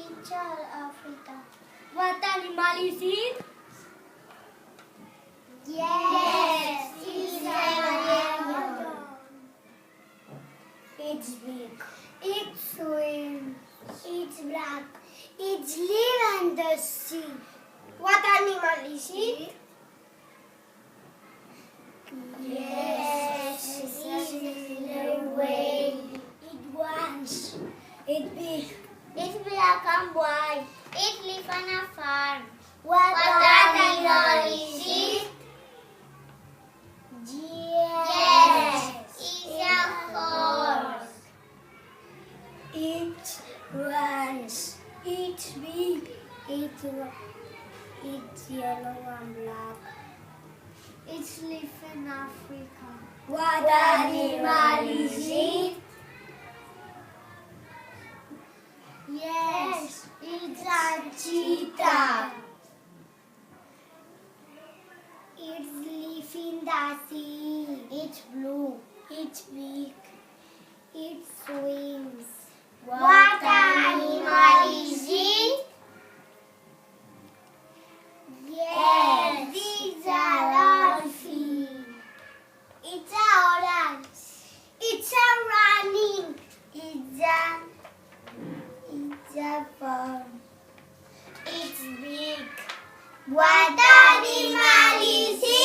It's Africa. What animal is it? Yes, it's yellow. It's big. It swims. It's black. It lives in the sea. What animal is it? Yes, it's a whale. It runs. It's big. It's black and white. It lives on a farm. What animal is it? Yes, it's a horse. It runs. It's big. It's yellow and black. It's lives in Africa. What animal is it? Yes, it's a cheetah. It lives in the sea. It's blue. It's big. It swims. What animal is it? Yes, it's a dolphin. It's a orange. It's a running. It's a farm. It's big. What animal is it?